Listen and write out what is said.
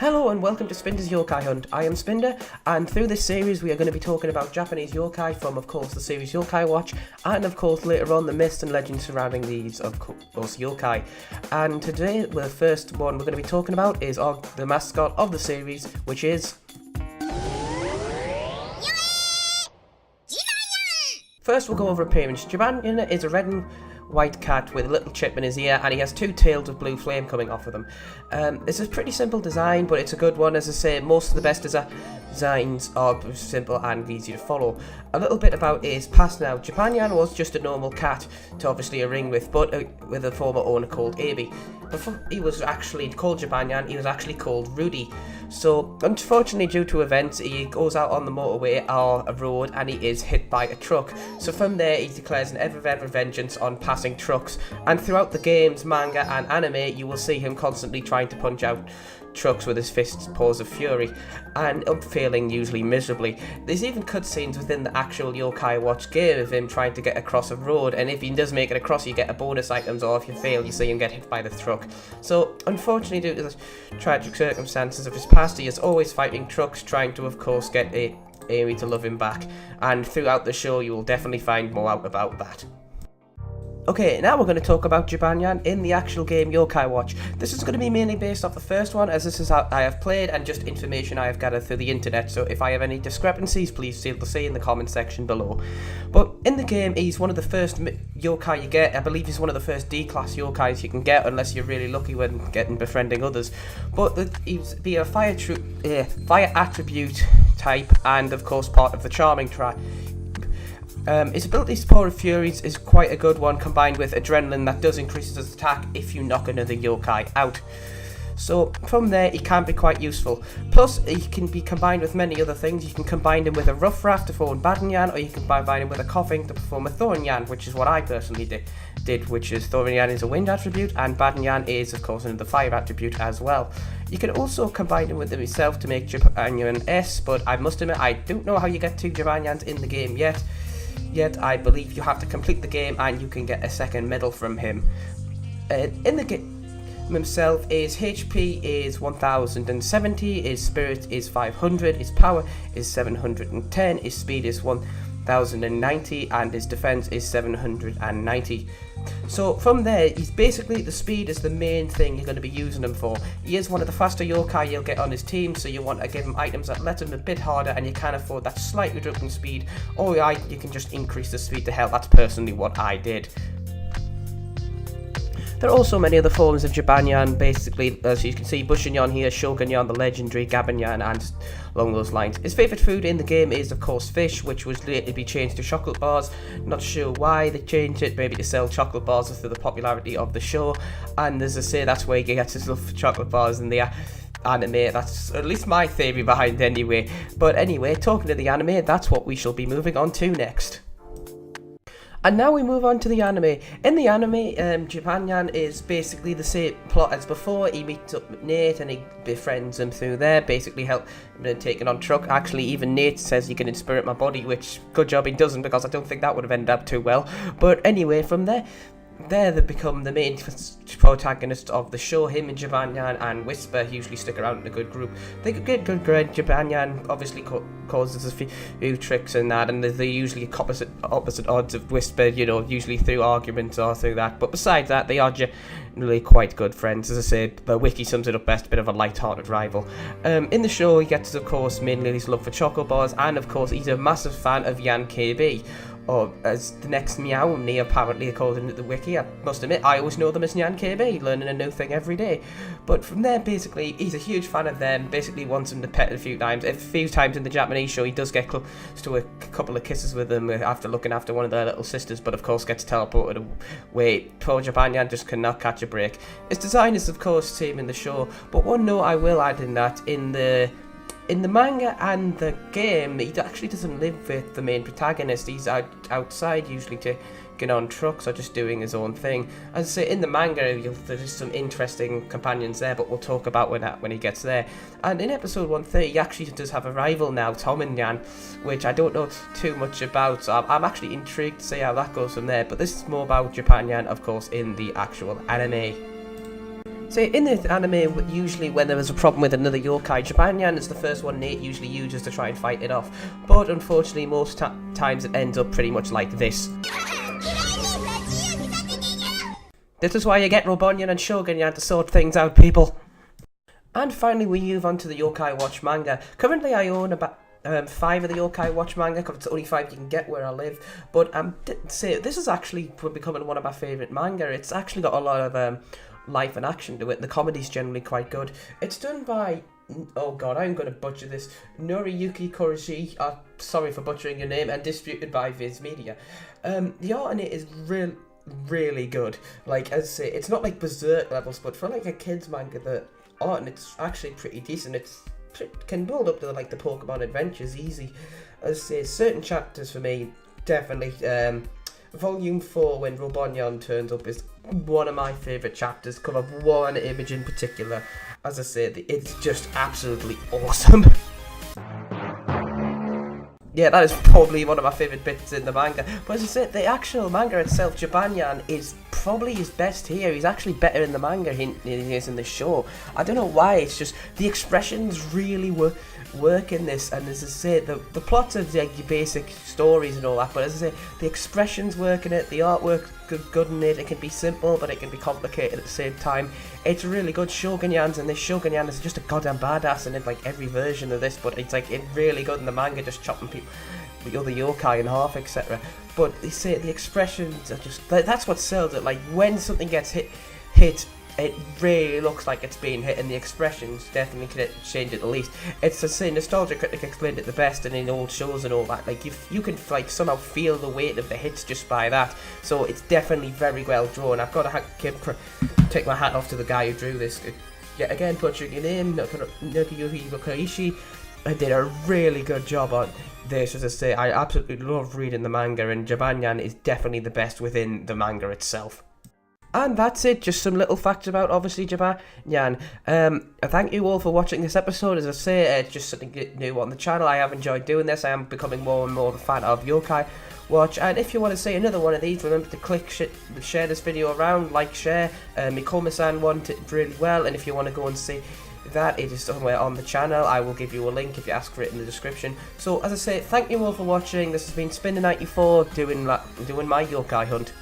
Hello and welcome to Spinder's Yokai Hunt. I am Spinder, and through this series we are going to be talking about Japanese yokai from, of course, the series Yokai Watch, and of course later on the myths and legends surrounding these, of course, yokai. And today the first one we're going to be talking about is the mascot of the series, which is First we'll go over appearance. Jibanyan is a red and white cat with a little chip in his ear, and he has two tails of blue flame coming off of them. It's a pretty simple design, but it's a good one. As I say, most of the best designs are simple and easy to follow. A little bit about his past now. Jibanyan was just a normal cat to obviously a ring with, but with a former owner called Abi. Before he was actually called Jibanyan, he was actually called Rudy. So, unfortunately, due to events, he goes out on the motorway or a road and he is hit by a truck. So from there, he declares an ever vengeance on passing trucks. And throughout the games, manga and anime, you will see him constantly trying to punch out trucks with his fists, paws of fury, and failing usually miserably. There's even cutscenes within the actual Yokai Watch game of him trying to get across a road, and if he does make it across, you get a bonus items, or if you fail, you see him get hit by the truck. So, unfortunately, due to the tragic circumstances of his past, he is always fighting trucks, trying to, of course, get Amy to love him back, and throughout the show, you will definitely find more out about that. Okay, now we're going to talk about Jibanyan in the actual game Yokai Watch. This is going to be mainly based off the first one, as this is how I have played and just information I have gathered through the internet, so if I have any discrepancies, please feel to say in the comment section below. But in the game, he's one of the first yokai you get. I believe he's one of the first D-class yokais you can get, unless you're really lucky when befriending others. But he's be a fire attribute type, and of course part of the charming tribe. His ability to pour of furies is quite a good one, combined with adrenaline that does increase his attack if you knock another yokai out. So from there, he can be quite useful. Plus, he can be combined with many other things. You can combine him with a rough raft to perform Badanyan, or you can combine him with a coughing to perform a Thorinyan, which is what I personally did, which is Thorinyan is a wind attribute, and Badanyan is, of course, another fire attribute as well. You can also combine him with himself to make Jibanyan S, but I must admit, I don't know how you get two Jibanyans in the game yet. Yet I believe you have to complete the game and you can get a second medal from him. In the game himself, his HP is 1070, his spirit is 500, his power is 710, his speed is 1090, and his defense is 790. So from there, he's basically, the speed is the main thing you're going to be using him for. He is one of the faster yokai you'll get on his team, so you want to give him items that let him a bit harder, and you can afford that slight reduction in speed, or you can just increase the speed to hell. That's personally what I did. There are also many other forms of Jibanyan, basically, as you can see, Bushinyan here, Shogunyan, the legendary, Gabanyan, and along those lines. His favourite food in the game is, of course, fish, which was later to be changed to chocolate bars. Not sure why they changed it, maybe to sell chocolate bars through the popularity of the show, and as I say, that's where he gets his love for chocolate bars in the anime. That's at least my theory behind it anyway. But anyway, talking to the anime, that's what we shall be moving on to next. And now we move on to the anime. In the anime, Jibanyan is basically the same plot as before. He meets up with Nate and he befriends him through there, basically help him taking on truck. Actually, even Nate says he can inspirit my body, which good job he doesn't, because I don't think that would have ended up too well. But anyway, from there they become the main protagonists of the show. Him and Jibanyan and Whisper usually stick around in a good group. They get good grade. Jibanyan obviously causes a few tricks and that, and they're usually opposite odds of Whisper, usually through arguments or through that. But besides that, they are generally quite good friends. As I said, the wiki sums it up best, a bit of a light-hearted rival. In the show, he gets, of course, mainly his love for choco bars, and of course, he's a massive fan of Yan KB. Or as the next Meowmni, apparently according to the wiki. I must admit, I always know them as Nyan KB, learning a new thing every day. But from there, basically, he's a huge fan of them, basically wants them to pet a few times. A few times in the Japanese show, he does get close to a couple of kisses with them after looking after one of their little sisters, but of course gets teleported away. Poor Jibanyan just cannot catch a break. His design is, of course, same in the show, but one note I will add in that, in the manga and the game, he actually doesn't live with the main protagonist. He's outside, usually taking on trucks or just doing his own thing. As I say, in the manga, there's some interesting companions there, but we'll talk about when he gets there. And in episode 130, he actually does have a rival now, Tominyan, which I don't know too much about, so I'm actually intrigued to see how that goes from there. But this is more about Jibanyan, of course, in the actual anime. So in the anime, usually when there is a problem with another yokai, Jibanyan is the first one Nate usually uses to try and fight it off. But unfortunately, most times it ends up pretty much like this. This is why you get Jibanyan and Shogunyan to sort things out, people. And finally, we move on to the Yokai Watch manga. Currently, I own about 5 of the Yokai Watch manga, because it's only 5 you can get where I live. But this is actually becoming one of my favourite manga. It's actually got a lot of life and action to it. The comedy's generally quite good. It's done by, oh god, I'm going to butcher this, Noriyuki Korishi, sorry for butchering your name, and distributed by Viz Media. The art in it is really good. Like, as I say, it's not like Berserk levels, but for like a kid's manga, the art in it's actually pretty decent. It can build up to like the Pokemon Adventures easy. As I say, certain chapters for me, definitely, Volume 4, when Jibanyan turns up, is one of my favourite chapters, because of one image in particular. As I said, it's just absolutely awesome. Yeah, that is probably one of my favourite bits in the manga. But as I said, the actual manga itself, Jibanyan, is probably his best here. He's actually better in the manga than he is in the show. I don't know why, it's just the expressions really work in this. And as I say, the plots are like your basic stories and all that. But as I say, the expressions work in it, the artwork good in it. It can be simple, but it can be complicated at the same time. It's really good. Shogunyan's in this. Shogunyan is just a goddamn badass in it, like every version of this. But it's like really good in the manga, just chopping people, the other yokai in half, etc. But they say the expressions are just that's what sells it. Like when something gets hit, it really looks like it's being hit, and the expressions definitely can change it the least. It's to say, Nostalgia Critic explained it the best, and in old shows and all that, like you can like somehow feel the weight of the hits just by that. So it's definitely very well drawn. I've got to take my hat off to the guy who drew this. Yet again, butchering your name, Noriyuki Korishi. I did a really good job on this. As I say, I absolutely love reading the manga, and Jibanyan is definitely the best within the manga itself. And that's it, just some little facts about, obviously, Jibanyan. Thank you all for watching this episode. As I say, it's just something new on the channel. I have enjoyed doing this. I am becoming more and more of a fan of Yokai Watch. And if you want to see another one of these, remember to share this video around, share. Mikoma-san wanted it really well, and if you want to go and see that, it is somewhere on the channel. I will give you a link if you ask for it in the description. So, as I say, thank you all for watching. This has been Spinner94 doing my yokai hunt.